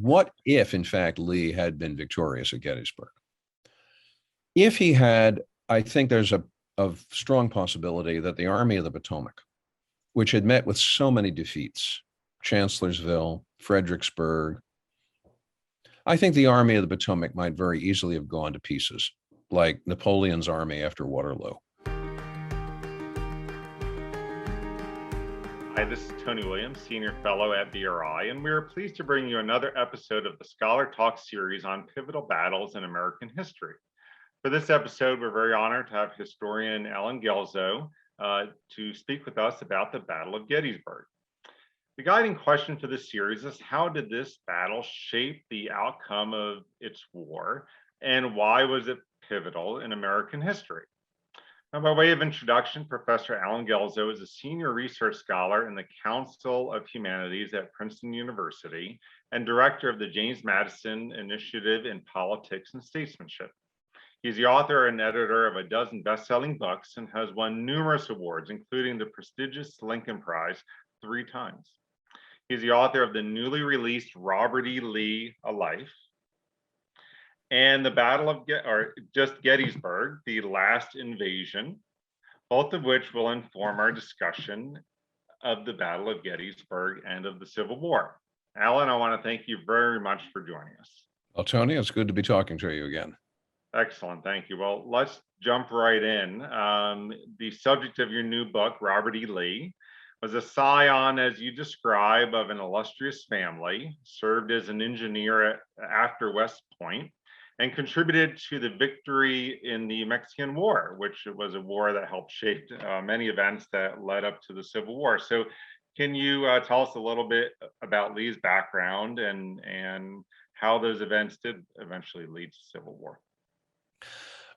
What if, in fact, Lee had been victorious at Gettysburg? If he had, I think there's a strong possibility that the Army of the Potomac, which had met with so many defeats, Chancellorsville, Fredericksburg, I think the Army of the Potomac might very easily have gone to pieces, like Napoleon's army after Waterloo. Hi, this is Tony Williams, Senior Fellow at BRI, and we are pleased to bring you another episode of the Scholar Talk series on pivotal battles in American history. For this episode, we're very honored to have historian Allen Guelzo to speak with us about the Battle of Gettysburg. The guiding question for this series is, how did this battle shape the outcome of its war, and why was it pivotal in American history? Now, by way of introduction, Professor Allen Guelzo is a senior research scholar in the Council of Humanities at Princeton University and director of the James Madison Initiative in Politics and Statesmanship. He's the author and editor of a dozen best-selling books and has won numerous awards, including the prestigious Lincoln Prize 3 times. He's the author of the newly released Robert E. Lee, A Life, and the Battle of Gettysburg, The Last Invasion, both of which will inform our discussion of the Battle of Gettysburg and of the Civil War. Allen, I want to thank you very much for joining us. Well, Tony, it's good to be talking to you again. Excellent, thank you. Well, let's jump right in. The subject of your new book, Robert E. Lee, was a scion, as you describe, of an illustrious family, served as an engineer after West Point, and contributed to the victory in the Mexican War, which was a war that helped shape many events that led up to the Civil War. So can you tell us a little bit about Lee's background and how those events did eventually lead to Civil War?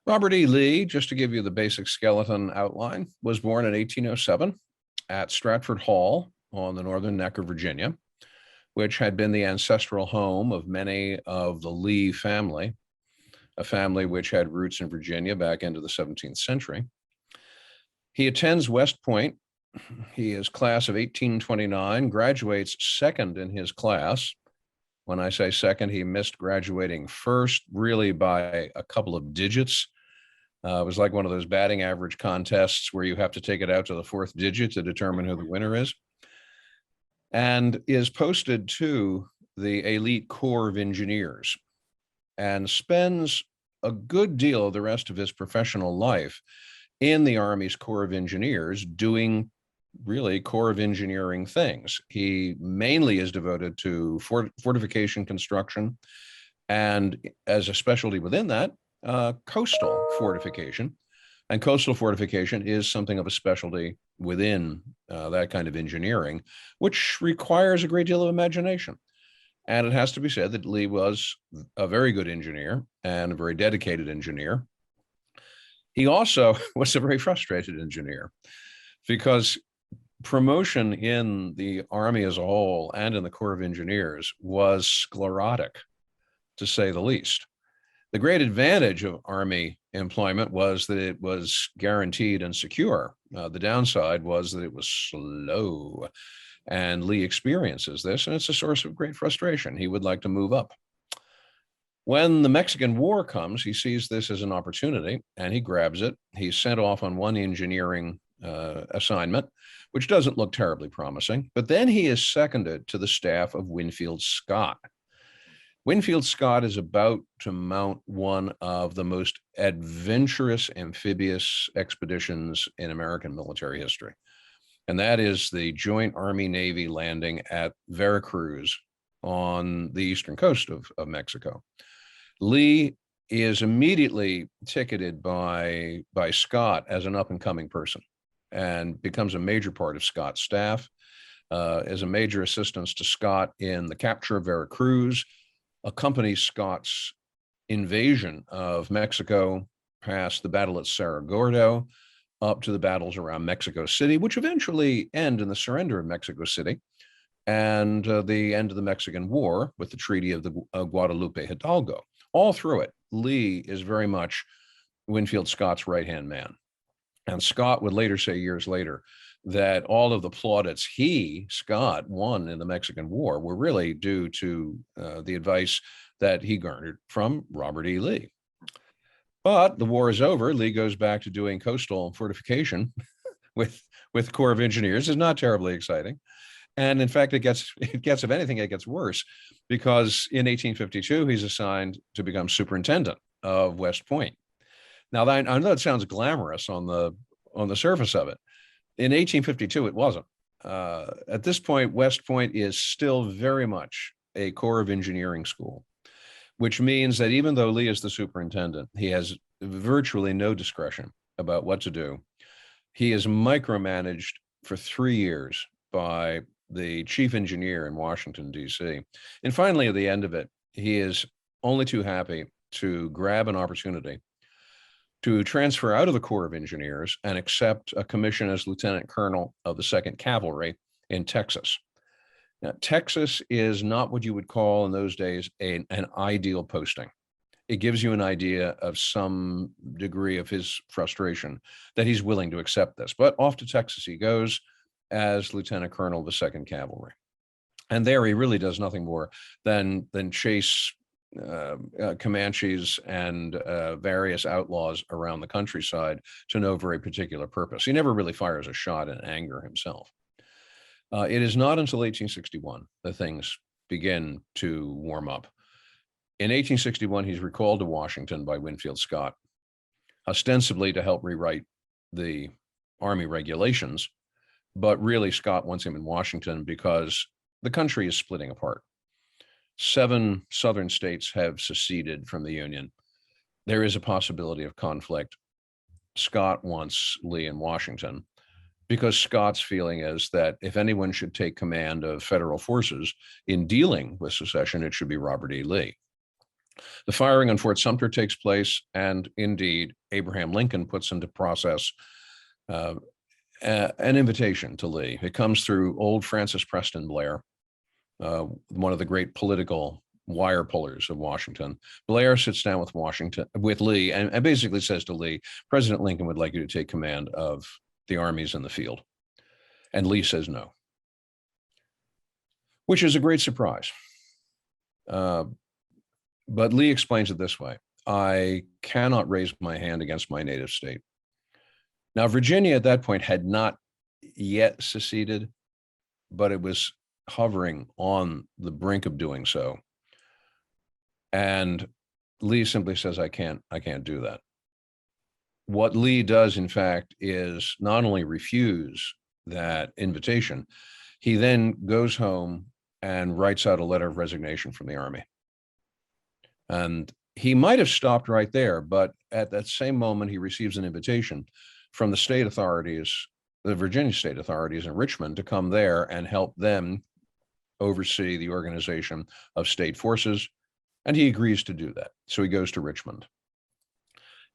Robert E. Lee, just to give you the basic skeleton outline, was born in 1807 at Stratford Hall on the northern neck of Virginia, which had been the ancestral home of many of the Lee family, a family which had roots in Virginia back into the 17th century. He attends West Point. He is class of 1829, graduates second in his class. When I say second, he missed graduating first, really by a couple of digits. It was like one of those batting average contests where you have to take it out to the 4th digit to determine who the winner is, and is posted to the elite Corps of Engineers and spends a good deal of the rest of his professional life in the Army's Corps of Engineers doing really Corps of Engineering things. He mainly is devoted to fortification construction, and as a specialty within that, coastal fortification. And coastal fortification is something of a specialty within that kind of engineering, which requires a great deal of imagination. And it has to be said that Lee was a very good engineer and a very dedicated engineer. He also was a very frustrated engineer, because promotion in the Army as a whole and in the Corps of Engineers was sclerotic, to say the least. The great advantage of Army employment was that it was guaranteed and secure. The downside was that it was slow, and Lee experiences this, and it's a source of great frustration. He would like to move up. When the Mexican War comes, he sees this as an opportunity, and he grabs it. He's sent off on one engineering assignment, which doesn't look terribly promising, but then he is seconded to the staff of Winfield Scott. Winfield Scott is about to mount one of the most adventurous amphibious expeditions in American military history. And that is the joint Army-Navy landing at Veracruz on the eastern coast of Mexico. Lee is immediately ticketed by Scott as an up-and-coming person and becomes a major part of Scott's staff, as a major assistance to Scott in the capture of Veracruz, accompanies Scott's invasion of Mexico past the battle at Cerro Gordo, up to the battles around Mexico City, which eventually end in the surrender of Mexico City and the end of the Mexican War with the Treaty of the Guadalupe Hidalgo. All through it, Lee is very much Winfield Scott's right-hand man. And Scott would later say, years later, that all of the plaudits Scott, won in the Mexican War were really due to the advice that he garnered from Robert E. Lee. But the war is over. Lee goes back to doing coastal fortification with the Corps of Engineers. It's not terribly exciting. And in fact, if anything, it gets worse, because in 1852, he's assigned to become superintendent of West Point. Now, I know it sounds glamorous on the surface of it. In 1852, it wasn't. At this point, West Point is still very much a Corps of Engineering school, which means that even though Lee is the superintendent, he has virtually no discretion about what to do. He is micromanaged for 3 years by the chief engineer in Washington, D.C. And finally, at the end of it, he is only too happy to grab an opportunity to transfer out of the Corps of Engineers and accept a commission as lieutenant colonel of the 2nd Cavalry in Texas. Now, Texas is not what you would call in those days an ideal posting. It gives you an idea of some degree of his frustration that he's willing to accept this. But off to Texas he goes as lieutenant colonel of the 2nd Cavalry. And there he really does nothing more than chase Comanches and various outlaws around the countryside to no very particular purpose. He never really fires a shot in anger himself. It is not until 1861 that things begin to warm up. In 1861, he's recalled to Washington by Winfield Scott, ostensibly to help rewrite the Army regulations, but really Scott wants him in Washington because the country is splitting apart. 7 southern states have seceded from the Union. There is a possibility of conflict. Scott wants Lee in Washington because Scott's feeling is that if anyone should take command of federal forces in dealing with secession, it should be Robert E. Lee. The firing on Fort Sumter takes place, and indeed, Abraham Lincoln puts into process an invitation to Lee. It comes through old Francis Preston Blair, one of the great political wire pullers of Washington. Blair sits down with Lee and basically says to Lee, President Lincoln would like you to take command of the armies in the field. And Lee says no, which is a great surprise. But Lee explains it this way: I cannot raise my hand against my native state. Now, Virginia at that point had not yet seceded, but it was hovering on the brink of doing so. And Lee simply says, I can't do that. What Lee does, in fact, is not only refuse that invitation, he then goes home and writes out a letter of resignation from the Army. And he might have stopped right there, but at that same moment, he receives an invitation from the state authorities, the Virginia state authorities in Richmond, to come there and help them oversee the organization of state forces. And he agrees to do that. So he goes to Richmond.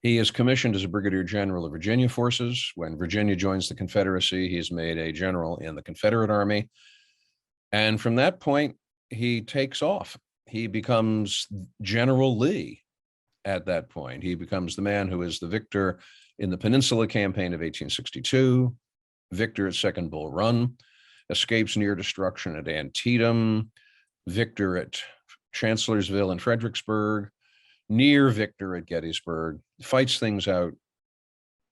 He is commissioned as a brigadier general of Virginia forces. When Virginia joins the Confederacy, he is made a general in the Confederate Army. And from that point, he takes off. He becomes General Lee at that point. He becomes the man who is the victor in the Peninsula Campaign of 1862, victor at Second Bull Run, escapes near destruction at Antietam, victor at Chancellorsville and Fredericksburg, near victor at Gettysburg, fights things out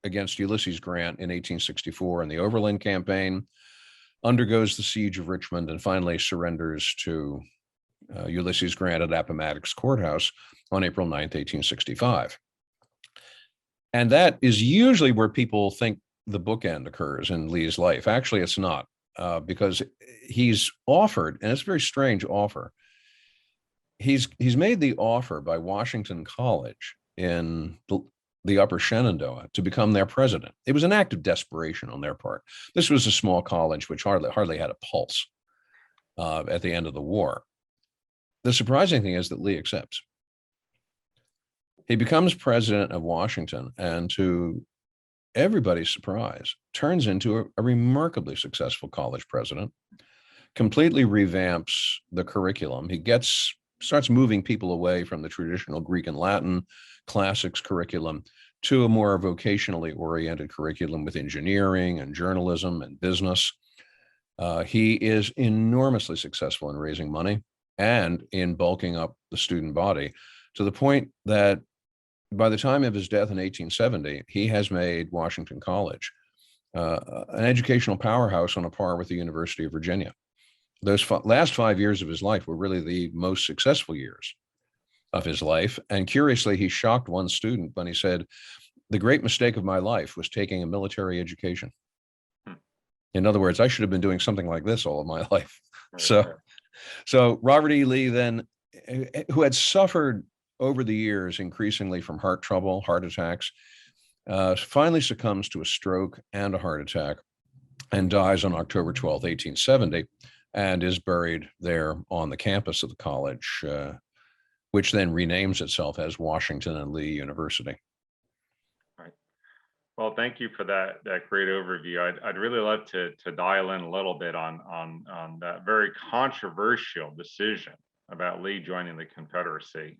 against Ulysses Grant in 1864 in the Overland Campaign, undergoes the siege of Richmond, and finally surrenders to Ulysses Grant at Appomattox Courthouse on April 9th, 1865. And that is usually where people think the bookend occurs in Lee's life. Actually, it's not, because he's offered, and it's a very strange offer. He's made the offer by Washington College in the Upper Shenandoah to become their president. It was an act of desperation on their part. This was a small college which hardly had a pulse at the end of the war. The surprising thing is that Lee accepts. He becomes president of Washington, and to everybody's surprise, turns into a remarkably successful college president, completely revamps the curriculum. He starts moving people away from the traditional Greek and Latin classics curriculum to a more vocationally oriented curriculum with engineering and journalism and business. He is enormously successful in raising money and in bulking up the student body to the point that by the time of his death in 1870, he has made Washington College an educational powerhouse on a par with the University of Virginia. Those last 5 years of his life were really the most successful years of his life. And curiously, he shocked one student when he said, "The great mistake of my life was taking a military education." In other words, I should have been doing something like this all of my life. So Robert E. Lee then, who had suffered over the years increasingly from heart trouble, heart attacks, finally succumbs to a stroke and a heart attack and dies on October 12th, 1870, and is buried there on the campus of the college, which then renames itself as Washington and Lee University. Right. Well, thank you for that great overview. I'd really love to dial in a little bit on that very controversial decision about Lee joining the Confederacy.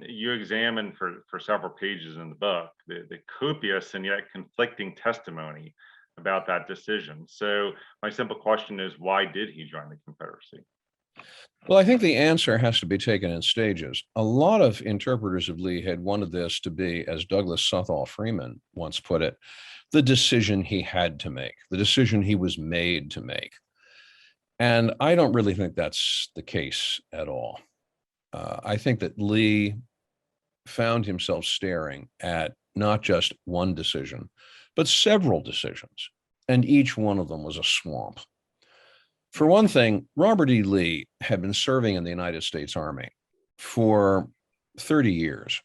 You examine for several pages in the book the copious and yet conflicting testimony about that decision. So my simple question is, why did he join the Confederacy? Well, I think the answer has to be taken in stages. A lot of interpreters of Lee had wanted this to be, as Douglas Southall Freeman once put it, the decision he had to make, the decision he was made to make. And I don't really think that's the case at all. I think that Lee found himself staring at not just one decision, but several decisions, and each one of them was a swamp. For one thing, Robert E. Lee had been serving in the United States Army for 30 years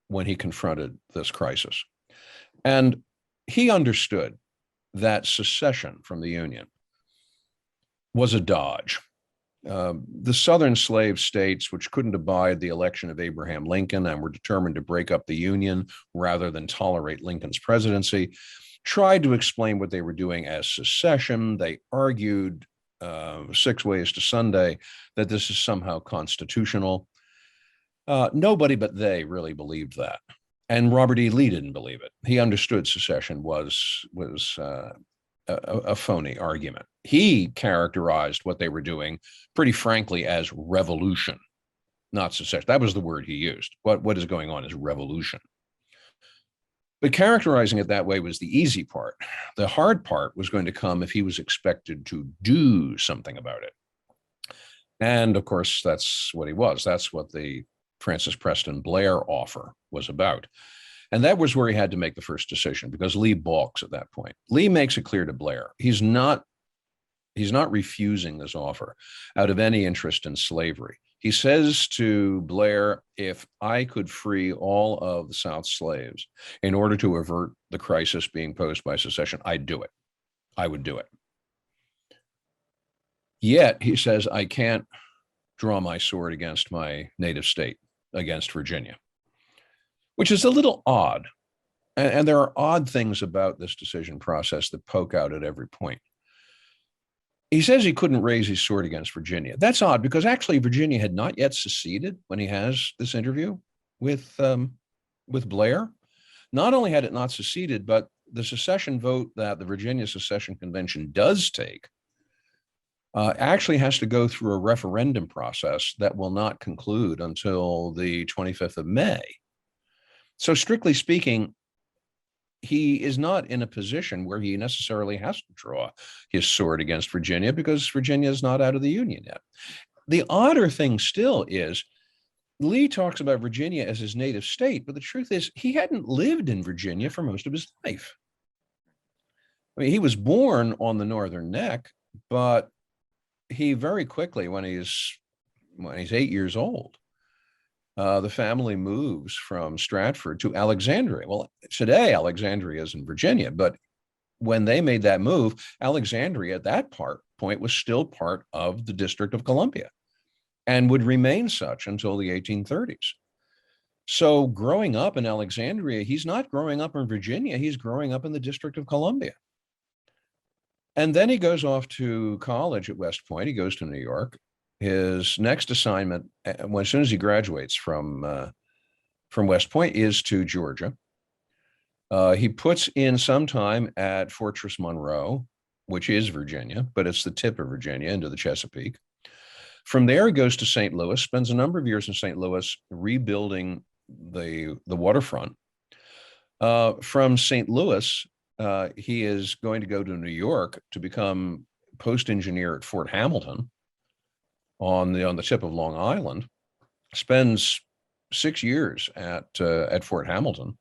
when he confronted this crisis. And he understood that secession from the Union was a dodge. The Southern slave states, which couldn't abide the election of Abraham Lincoln and were determined to break up the Union rather than tolerate Lincoln's presidency, tried to explain what they were doing as secession. They argued 6 ways to Sunday that this is somehow constitutional. Nobody but they really believed that. And Robert E. Lee didn't believe it. He understood secession was a phony argument. He characterized what they were doing pretty frankly as revolution, not secession. That was the word he used. What is going on is revolution. But characterizing it that way was the easy part. The hard part was going to come if he was expected to do something about it. And of course, that's what he was. That's what the Francis Preston Blair offer was about. And that was where he had to make the first decision, because Lee balks at that point. Lee makes it clear to Blair he's not refusing this offer out of any interest in slavery. He says to Blair, if I could free all of the South's slaves in order to avert the crisis being posed by secession, I'd do it. I would do it. Yet, he says, I can't draw my sword against my native state, against Virginia, which is a little odd. And there are odd things about this decision process that poke out at every point. He says he couldn't raise his sword against Virginia. That's odd, because actually Virginia had not yet seceded when he has this interview with Blair. Not only had it not seceded, but the secession vote that the Virginia Secession Convention does take actually has to go through a referendum process that will not conclude until the 25th of May. So strictly speaking, he is not in a position where he necessarily has to draw his sword against Virginia, because Virginia is not out of the Union yet. The odder thing still is Lee talks about Virginia as his native state, but the truth is he hadn't lived in Virginia for most of his life. I mean, he was born on the Northern Neck, but he very quickly, when he's 8 years old, the family moves from Stratford to Alexandria. Well, today Alexandria is in Virginia, but when they made that move, Alexandria at that point was still part of the District of Columbia and would remain such until the 1830s. So growing up in Alexandria, he's not growing up in Virginia, he's growing up in the District of Columbia. And then he goes off to college at West Point. He goes to New York. His next assignment, as soon as he graduates from West Point, is to Georgia. He puts in some time at Fortress Monroe, which is Virginia, but it's the tip of Virginia into the Chesapeake. From there, he goes to St. Louis, spends a number of years in St. Louis rebuilding the waterfront. From St. Louis, he is going to go to New York to become post engineer at Fort Hamilton on the tip of Long Island. Spends 6 years at Fort Hamilton,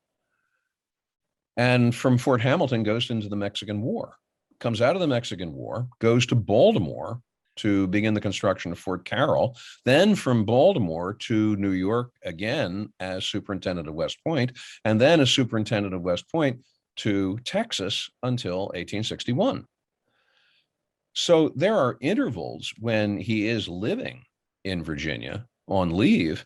and from Fort Hamilton goes into the Mexican War. Comes out of the Mexican War, goes to Baltimore to begin the construction of Fort Carroll, then from Baltimore to New York again as superintendent of West Point, and then as superintendent of West Point to Texas until 1861. So there are intervals when he is living in Virginia on leave,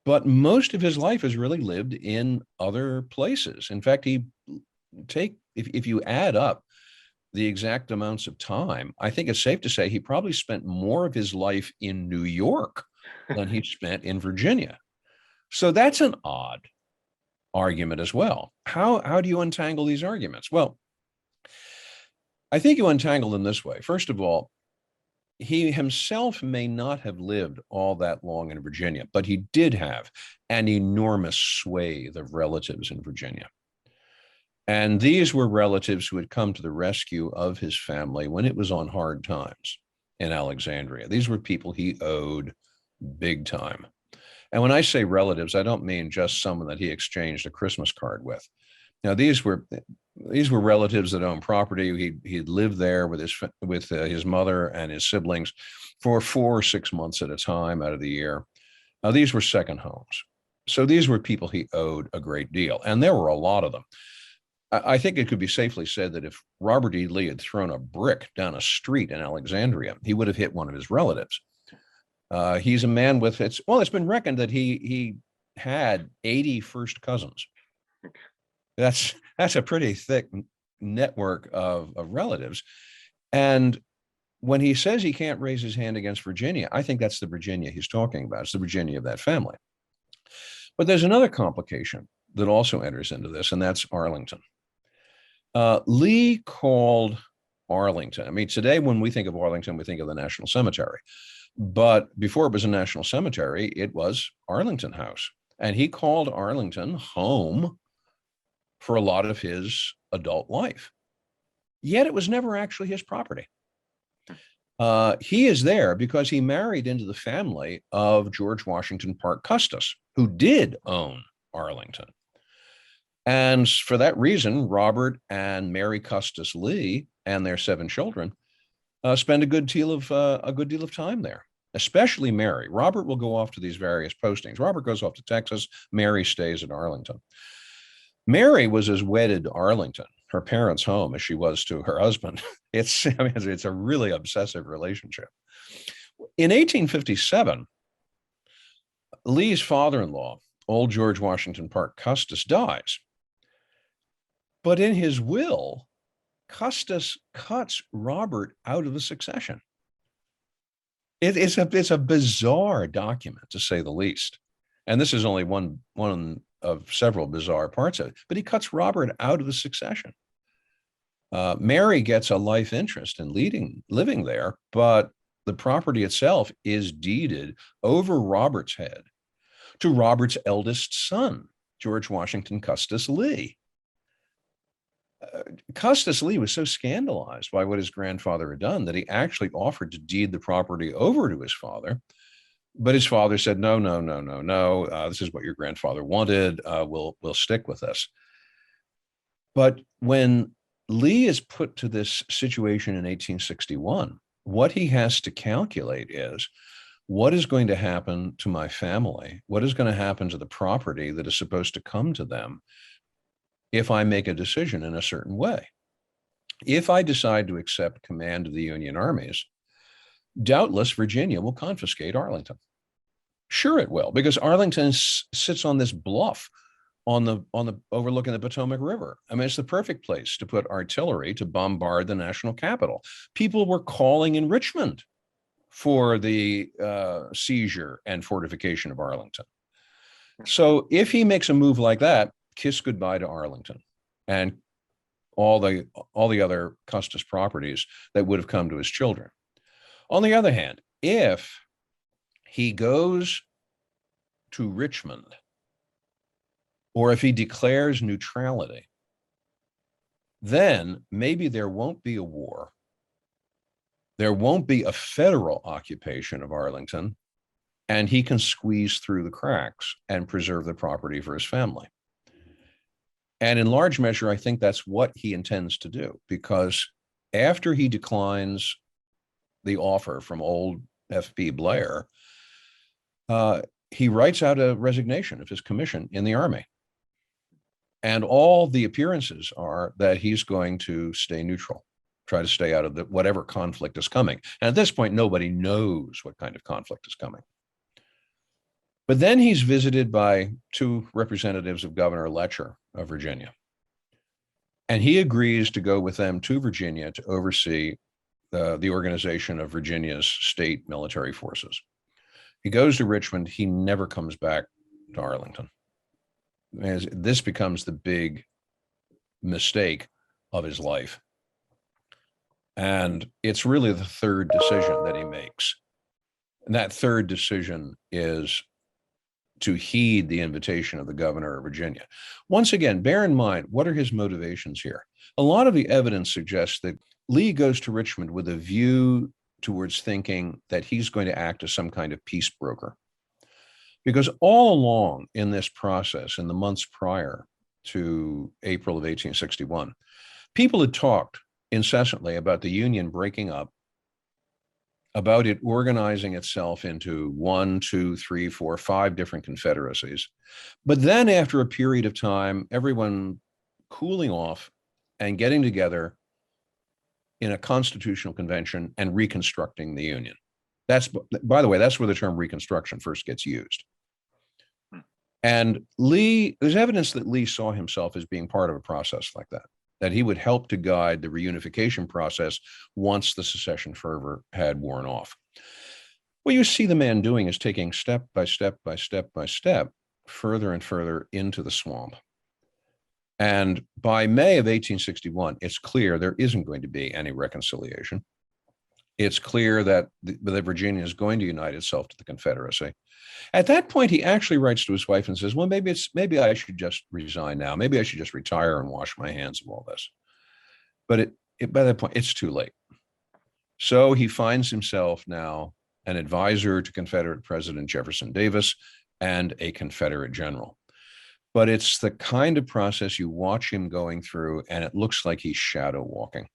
but most of his life is really lived in other places. In fact, if you add up the exact amounts of time, I think it's safe to say he probably spent more of his life in New York than he spent in Virginia. So that's an odd argument as well. How do you untangle these arguments? Well, I think you untangle them this way. First of all, he himself may not have lived all that long in Virginia, but he did have an enormous swathe of relatives in Virginia. And these were relatives who had come to the rescue of his family when it was on hard times in Alexandria. These were people he owed big time. And when I say relatives, I don't mean just someone that he exchanged a Christmas card with. Now, these were relatives that owned property. He'd lived there with his mother and his siblings for 4 or 6 months at a time out of the year. These were second homes. So these were people he owed a great deal, and there were a lot of them. I think it could be safely said that if Robert E. Lee had thrown a brick down a street in Alexandria, he would have hit one of his relatives. He's a man with it's been reckoned that he had 80 first cousins. That's a pretty thick network of relatives. And when he says he can't raise his hand against Virginia, I think that's the Virginia he's talking about. It's the Virginia of that family. But there's another complication that also enters into this, and that's Arlington. Lee called Arlington. I mean, today when we think of Arlington, we think of the National Cemetery. But before it was a national cemetery, it was Arlington House. And he called Arlington home for a lot of his adult life. Yet it was never actually his property. He is there because he married into the family of George Washington Parke Custis, who did own Arlington. And for that reason, Robert and Mary Custis Lee and their 7 children spend a good deal of time there, especially Mary. Robert will go off to these various postings. Robert goes off to Texas. Mary stays at Arlington. Mary was as wedded to Arlington, her parents' home, as she was to her husband. It's a really obsessive relationship. In 1857, Lee's father-in-law, old George Washington Parke Custis, dies. But in his will, Custis cuts Robert out of the succession. It's a bizarre document, to say the least. And this is only one of several bizarre parts of it. But he cuts Robert out of the succession. Mary gets a life interest in living there, but the property itself is deeded over Robert's head to Robert's eldest son, George Washington Custis Lee. Custis Lee was so scandalized by what his grandfather had done that he actually offered to deed the property over to his father. But his father said, no. This is what your grandfather wanted. We'll stick with this. But when Lee is put to this situation in 1861, what he has to calculate is, what is going to happen to my family? What is going to happen to the property that is supposed to come to them if I make a decision in a certain way? If I decide to accept command of the Union armies, doubtless Virginia will confiscate Arlington. Sure, it will, because Arlington sits on this bluff on the overlooking the Potomac River. I mean, it's the perfect place to put artillery to bombard the national capital. People were calling in Richmond for the seizure and fortification of Arlington. So if he makes a move like that, kiss goodbye to Arlington. and all the other Custis properties that would have come to his children. On the other hand, if he goes to Richmond, or if he declares neutrality, then maybe there won't be a war. There won't be a federal occupation of Arlington, and he can squeeze through the cracks and preserve the property for his family. And in large measure, I think that's what he intends to do, because after he declines the offer from old F.B. Blair, he writes out a resignation of his commission in the Army. And all the appearances are that he's going to stay neutral, try to stay out of whatever conflict is coming. And at this point, nobody knows what kind of conflict is coming. But then he's visited by two representatives of Governor Letcher of Virginia. And he agrees to go with them to Virginia to oversee the organization of Virginia's state military forces. He goes to Richmond. He never comes back to Arlington. As this becomes the big mistake of his life. And it's really the third decision that he makes. And that third decision is to heed the invitation of the governor of Virginia. Once again, bear in mind, what are his motivations here? A lot of the evidence suggests that Lee goes to Richmond with a view towards thinking that he's going to act as some kind of peace broker. Because all along in this process, in the months prior to April of 1861, people had talked incessantly about the Union breaking up, about it organizing itself into 1, 2, 3, 4, 5 different confederacies. But then after a period of time, everyone cooling off and getting together in a constitutional convention and reconstructing the Union. That's, by the way, that's where the term Reconstruction first gets used. And Lee, there's evidence that Lee saw himself as being part of a process like that he would help to guide the reunification process once the secession fervor had worn off. What you see the man doing is taking step by step by step by step further and further into the swamp. And by May of 1861, it's clear there isn't going to be any reconciliation. It's clear that Virginia is going to unite itself to the Confederacy. At that point, he actually writes to his wife and says, well, maybe I should just resign now. Maybe I should just retire and wash my hands of all this. But by that point, it's too late. So he finds himself now an advisor to Confederate President Jefferson Davis and a Confederate general. But it's the kind of process you watch him going through, and it looks like he's shadow walking.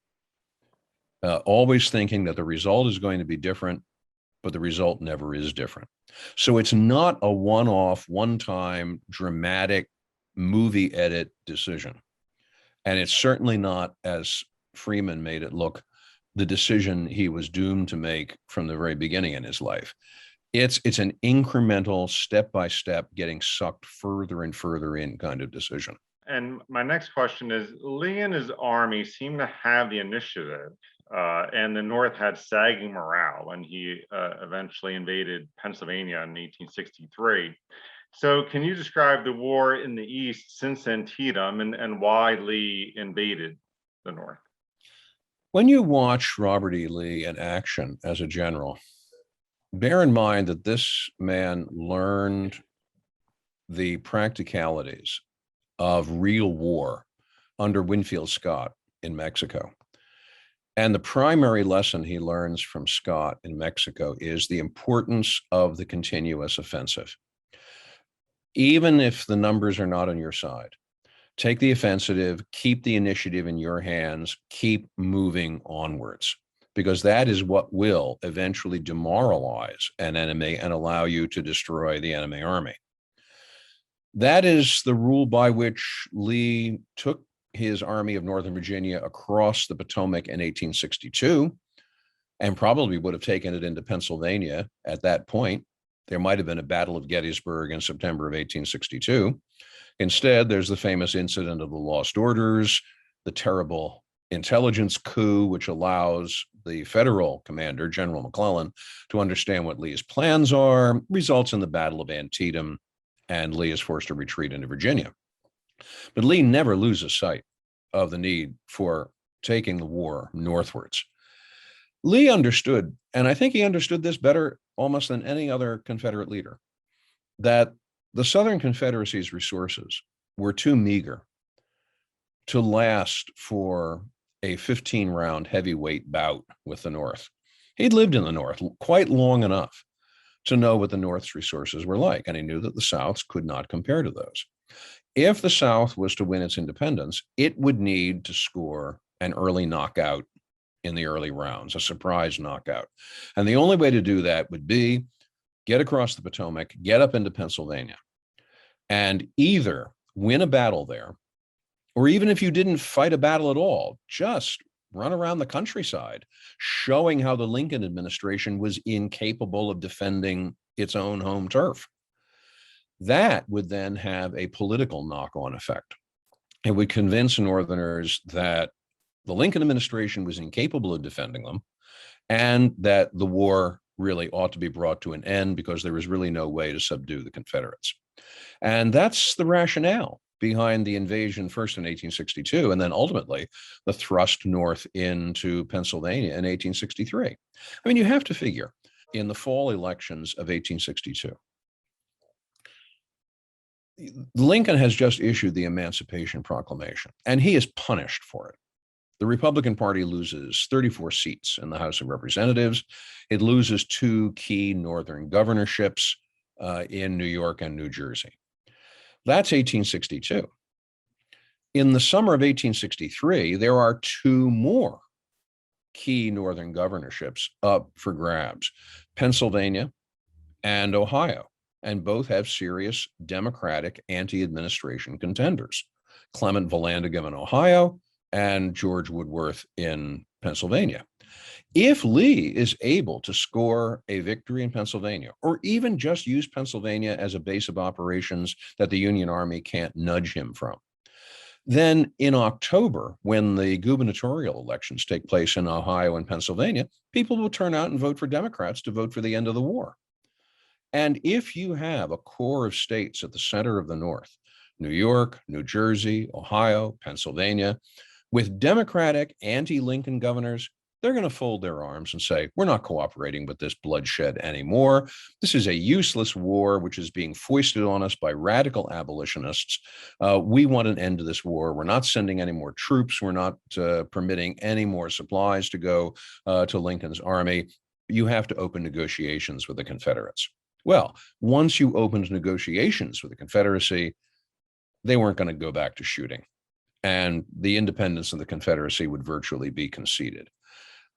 Always thinking that the result is going to be different, but the result never is different. So it's not a one-off, one-time, dramatic movie edit decision. And it's certainly not, as Freeman made it look, the decision he was doomed to make from the very beginning in his life. It's an incremental, step-by-step, getting sucked further and further in kind of decision. And my next question is, Lee and his army seem to have the initiative, and the North had sagging morale when he eventually invaded Pennsylvania in 1863. So can you describe the war in the East since Antietam and why Lee invaded the North? When you watch Robert E. Lee in action as a general, bear in mind that this man learned the practicalities of real war under Winfield Scott in Mexico. And the primary lesson he learns from Scott in Mexico is the importance of the continuous offensive. Even if the numbers are not on your side, take the offensive, keep the initiative in your hands, keep moving onwards, because that is what will eventually demoralize an enemy and allow you to destroy the enemy army. That is the rule by which Lee took his army of Northern Virginia across the Potomac in 1862, and probably would have taken it into Pennsylvania at that point. There might have been a Battle of Gettysburg in September of 1862. Instead, there's the famous incident of the Lost Orders, the terrible intelligence coup, which allows the federal commander, General McClellan, to understand what Lee's plans are, results in the Battle of Antietam, and Lee is forced to retreat into Virginia. But Lee never loses sight of the need for taking the war northwards. Lee understood, and I think he understood this better almost than any other Confederate leader, that the Southern Confederacy's resources were too meager to last for a 15-round heavyweight bout with the North. He'd lived in the North quite long enough to know what the North's resources were like, and he knew that the South's could not compare to those. If the South was to win its independence, it would need to score an early knockout in the early rounds, a surprise knockout. And the only way to do that would be get across the Potomac, get up into Pennsylvania, and either win a battle there, or even if you didn't fight a battle at all, just run around the countryside, showing how the Lincoln administration was incapable of defending its own home turf. That would then have a political knock-on effect. It would convince Northerners that the Lincoln administration was incapable of defending them, and that the war really ought to be brought to an end because there was really no way to subdue the Confederates. And that's the rationale behind the invasion, first in 1862, and then ultimately the thrust north into Pennsylvania in 1863. I mean, you have to figure in the fall elections of 1862, Lincoln has just issued the Emancipation Proclamation, and he is punished for it. The Republican Party loses 34 seats in the House of Representatives. It loses 2 key northern governorships in New York and New Jersey. That's 1862. In the summer of 1863, there are 2 more key northern governorships up for grabs, Pennsylvania and Ohio, and both have serious Democratic anti-administration contenders, Clement Vallandigham in Ohio and George Woodworth in Pennsylvania. If Lee is able to score a victory in Pennsylvania, or even just use Pennsylvania as a base of operations that the Union Army can't nudge him from, then in October, when the gubernatorial elections take place in Ohio and Pennsylvania, people will turn out and vote for Democrats to vote for the end of the war. And if you have a core of states at the center of the North, New York, New Jersey, Ohio, Pennsylvania, with Democratic anti-Lincoln governors, they're going to fold their arms and say, we're not cooperating with this bloodshed anymore. This is a useless war, which is being foisted on us by radical abolitionists. We want an end to this war. We're not sending any more troops. We're not permitting any more supplies to go to Lincoln's army. You have to open negotiations with the Confederates. Well, once you opened negotiations with the Confederacy, they weren't going to go back to shooting, and the independence of the Confederacy would virtually be conceded.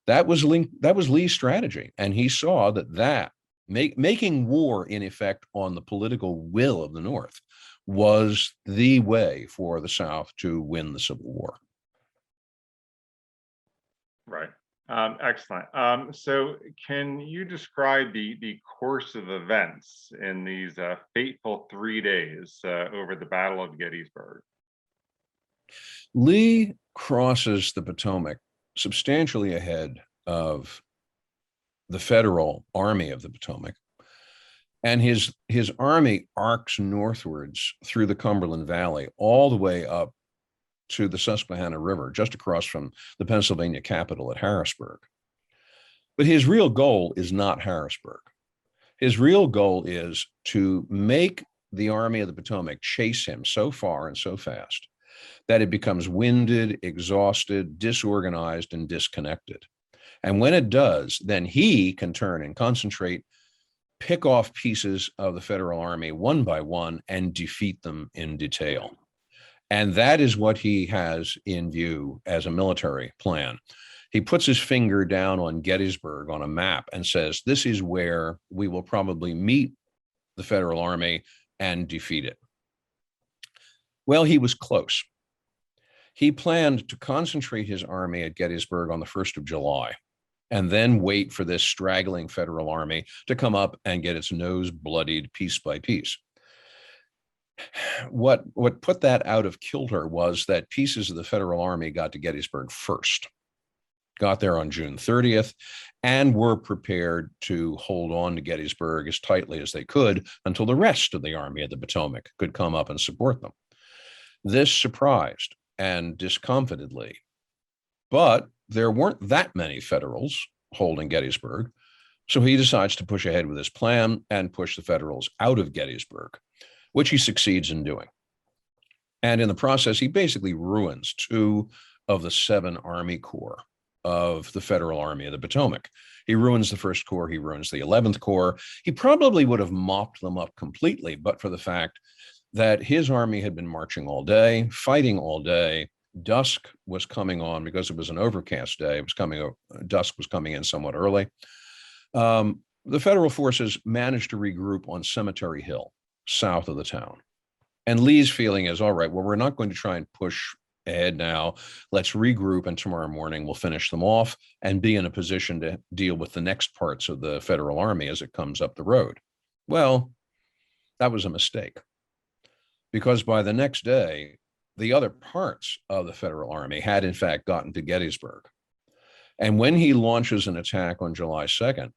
That was Lee's strategy, and he saw that making war in effect on the political will of the North was the way for the South to win the Civil War. Right. Excellent. So can you describe the course of events in these fateful 3 days over the Battle of Gettysburg? Lee crosses the Potomac substantially ahead of the Federal Army of the Potomac, and his army arcs northwards through the Cumberland Valley all the way up to the Susquehanna River, just across from the Pennsylvania capital at Harrisburg. But his real goal is not Harrisburg. His real goal is to make the Army of the Potomac chase him so far and so fast that it becomes winded, exhausted, disorganized, and disconnected. And when it does, then he can turn and concentrate, pick off pieces of the Federal Army one by one, and defeat them in detail. And that is what he has in view as a military plan. He puts his finger down on Gettysburg on a map and says, this is where we will probably meet the Federal Army and defeat it. Well, he was close. He planned to concentrate his army at Gettysburg on the 1st of July, and then wait for this straggling Federal Army to come up and get its nose bloodied piece by piece. What put that out of kilter was that pieces of the Federal Army got to Gettysburg first, got there on June 30th, and were prepared to hold on to Gettysburg as tightly as they could until the rest of the Army of the Potomac could come up and support them. This surprised and discomfited Lee. But there weren't that many Federals holding Gettysburg, so he decides to push ahead with his plan and push the Federals out of Gettysburg, which he succeeds in doing. And in the process, he basically ruins 2 of the 7 Army Corps of the Federal Army of the Potomac. He ruins the 1st Corps, he ruins the 11th Corps. He probably would have mopped them up completely, but for the fact that his army had been marching all day, fighting all day. Dusk was coming on because it was an overcast day. Dusk was coming in somewhat early. The Federal forces managed to regroup on Cemetery Hill, south of the town. And Lee's feeling is, all right, well, we're not going to try and push ahead now. Let's regroup, and tomorrow morning we'll finish them off and be in a position to deal with the next parts of the Federal Army as it comes up the road. Well, that was a mistake, because by the next day, the other parts of the Federal Army had in fact gotten to Gettysburg. And when he launches an attack on July 2nd,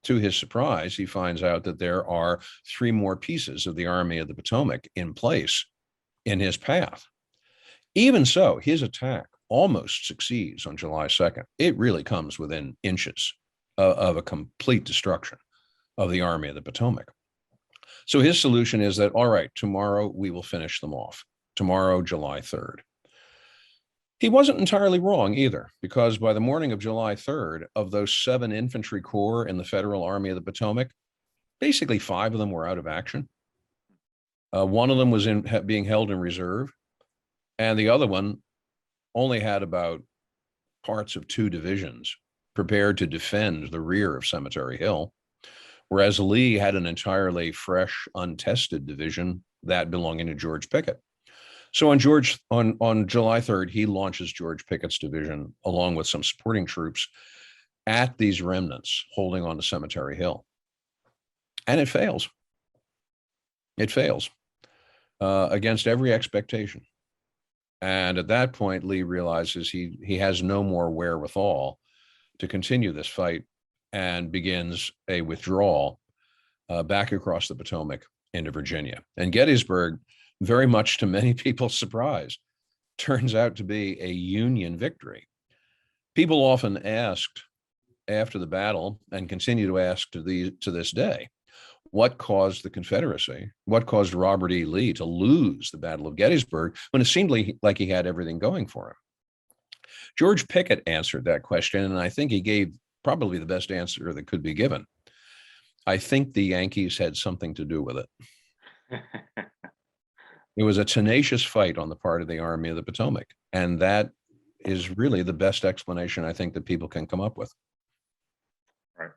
to his surprise, he finds out that there are 3 more pieces of the Army of the Potomac in place in his path. Even so, his attack almost succeeds on July 2nd. It really comes within inches of a complete destruction of the Army of the Potomac. So his solution is that, all right, tomorrow we will finish them off. Tomorrow, July 3rd. He wasn't entirely wrong either, because by the morning of July 3rd, of those 7 infantry corps in the Federal Army of the Potomac, basically 5 of them were out of action. One of them was being held in reserve, and the other one only had about parts of 2 divisions prepared to defend the rear of Cemetery Hill, whereas Lee had an entirely fresh, untested division, that belonging to George Pickett. So on July 3rd, he launches George Pickett's division along with some supporting troops at these remnants holding on to Cemetery Hill. And it fails. It fails against every expectation. And at that point, Lee realizes he has no more wherewithal to continue this fight and begins a withdrawal back across the Potomac into Virginia. And Gettysburg, very much to many people's surprise, turns out to be a Union victory. People often asked after the battle, and continue to ask to this day, what caused the Confederacy, what caused Robert E. Lee to lose the Battle of Gettysburg when it seemed like he had everything going for him? George Pickett answered that question, and I think he gave probably the best answer that could be given. I think the Yankees had something to do with it. It was a tenacious fight on the part of the Army of the Potomac. And that is really the best explanation I think that people can come up with. Right.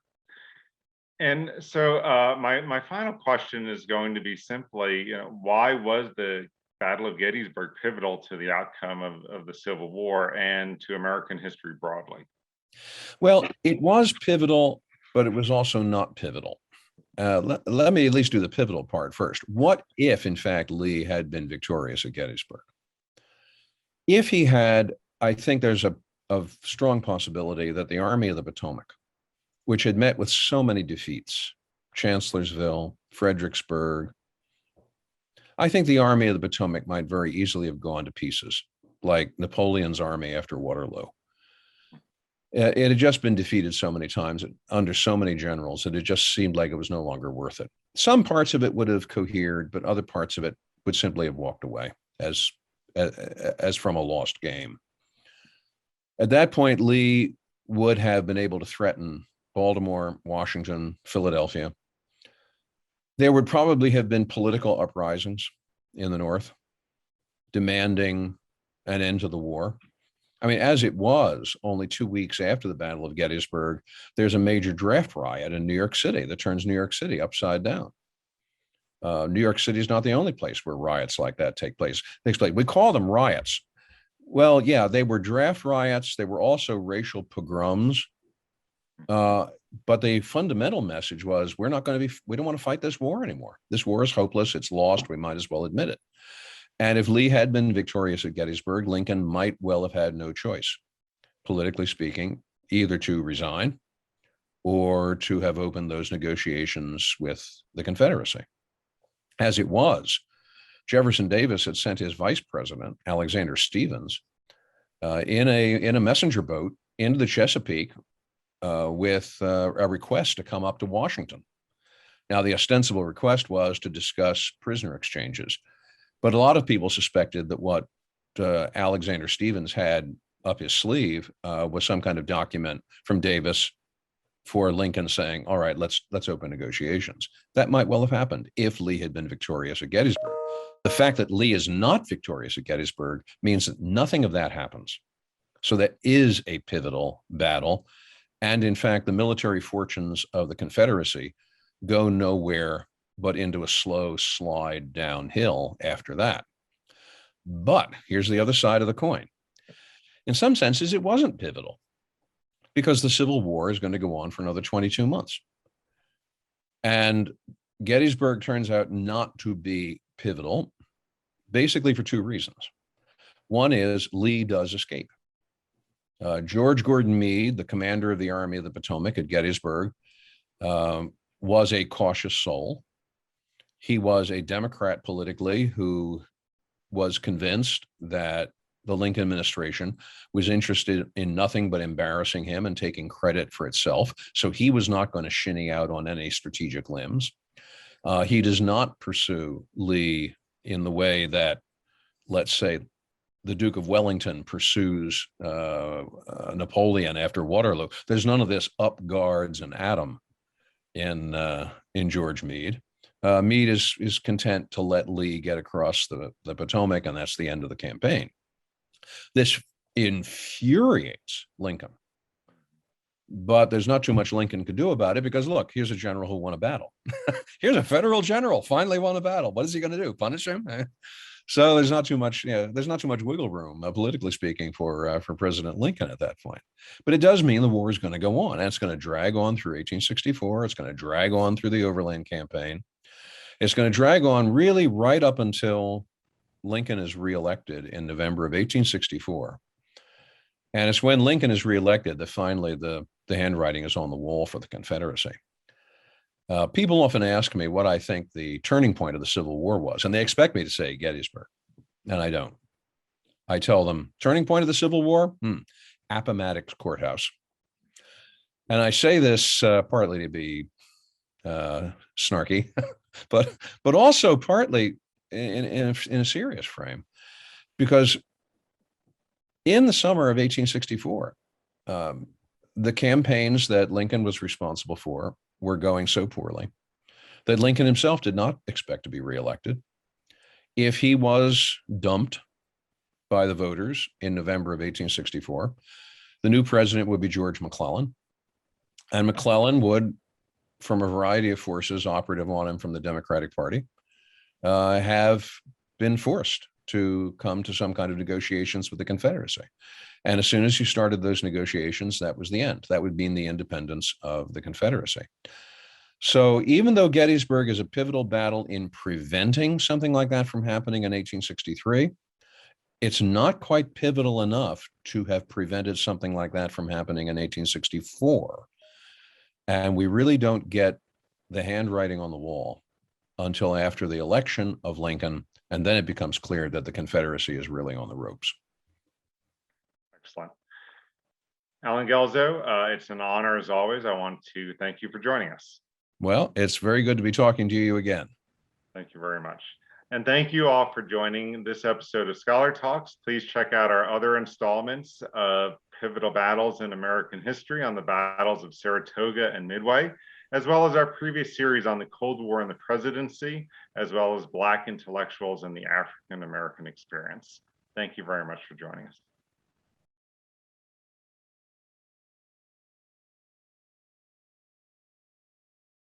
And so my final question is going to be simply, why was the Battle of Gettysburg pivotal to the outcome of the Civil War and to American history broadly? Well, it was pivotal, but it was also not pivotal. Let me at least do the pivotal part first. What if, in fact, Lee had been victorious at Gettysburg? If he had, I think there's a strong possibility that the Army of the Potomac, which had met with so many defeats, Chancellorsville, Fredericksburg, I think the Army of the Potomac might very easily have gone to pieces, like Napoleon's army after Waterloo. It had just been defeated so many times under so many generals that it just seemed like it was no longer worth it. Some parts of it would have cohered, but other parts of it would simply have walked away as from a lost game. At that point, Lee would have been able to threaten Baltimore, Washington, Philadelphia. There would probably have been political uprisings in the North demanding an end to the war. I mean, as it was, only 2 weeks after the Battle of Gettysburg, there's a major draft riot in New York City that turns New York City upside down. New York City is not the only place where riots like that take place. We call them riots. Well, yeah, they were draft riots. They were also racial pogroms. But the fundamental message was, we don't want to fight this war anymore. This war is hopeless. It's lost. We might as well admit it. And if Lee had been victorious at Gettysburg, Lincoln might well have had no choice, politically speaking, either to resign or to have opened those negotiations with the Confederacy. As it was, Jefferson Davis had sent his vice president, Alexander Stephens, in a messenger boat into the Chesapeake with a request to come up to Washington. Now, the ostensible request was to discuss prisoner exchanges, but a lot of people suspected that what Alexander Stephens had up his sleeve was some kind of document from Davis for Lincoln saying, all right, let's open negotiations. That might well have happened if Lee had been victorious at Gettysburg. The fact that Lee is not victorious at Gettysburg means that nothing of that happens. So that is a pivotal battle. And in fact, the military fortunes of the Confederacy go nowhere but into a slow slide downhill after that. But here's the other side of the coin. In some senses, it wasn't pivotal because the Civil War is going to go on for another 22 months. And Gettysburg turns out not to be pivotal, basically for two reasons. One is Lee does escape. George Gordon Meade, the commander of the Army of the Potomac at Gettysburg, was a cautious soul. He was a Democrat politically who was convinced that the Lincoln administration was interested in nothing but embarrassing him and taking credit for itself. So he was not going to shinny out on any strategic limbs. He does not pursue Lee in the way that, let's say, the Duke of Wellington pursues Napoleon after Waterloo. There's none of this up guards and Adam in George Meade. Meade is content to let Lee get across the Potomac, and that's the end of the campaign. This infuriates Lincoln, but there's not too much Lincoln could do about it because, look, here's a general who won a battle. Here's a federal general finally won a battle. What is he going to do? Punish him? So there's not too much, there's not too much wiggle room, politically speaking, for President Lincoln at that point. But it does mean the war is going to go on, and it's going to drag on through 1864. It's going to drag on through the Overland Campaign. It's going to drag on really right up until Lincoln is reelected in November of 1864. And it's when Lincoln is reelected that finally the handwriting is on the wall for the Confederacy. People often ask me what I think the turning point of the Civil War was, and they expect me to say Gettysburg, and I don't. I tell them, turning point of the Civil War? Appomattox Courthouse. And I say this partly to be snarky, but also partly in a serious frame, because in the summer of 1864, the campaigns that Lincoln was responsible for were going so poorly that Lincoln himself did not expect to be reelected. If he was dumped by the voters in November of 1864, the new president would be George McClellan, and McClellan would, from a variety of forces operative on him from the Democratic Party, have been forced to come to some kind of negotiations with the Confederacy. And as soon as you started those negotiations, that was the end. That would mean the independence of the Confederacy. So even though Gettysburg is a pivotal battle in preventing something like that from happening in 1863, it's not quite pivotal enough to have prevented something like that from happening in 1864. And we really don't get the handwriting on the wall until after the election of Lincoln, and then it becomes clear that the Confederacy is really on the ropes. Excellent. Allen Guelzo, it's an honor as always. I want to thank you for joining us. Well, it's very good to be talking to you again. Thank you very much. And thank you all for joining this episode of Scholar Talks. Please check out our other installments of pivotal battles in American history on the battles of Saratoga and Midway, as well as our previous series on the Cold War and the presidency, as well as Black intellectuals and the African American experience. Thank you very much for joining us.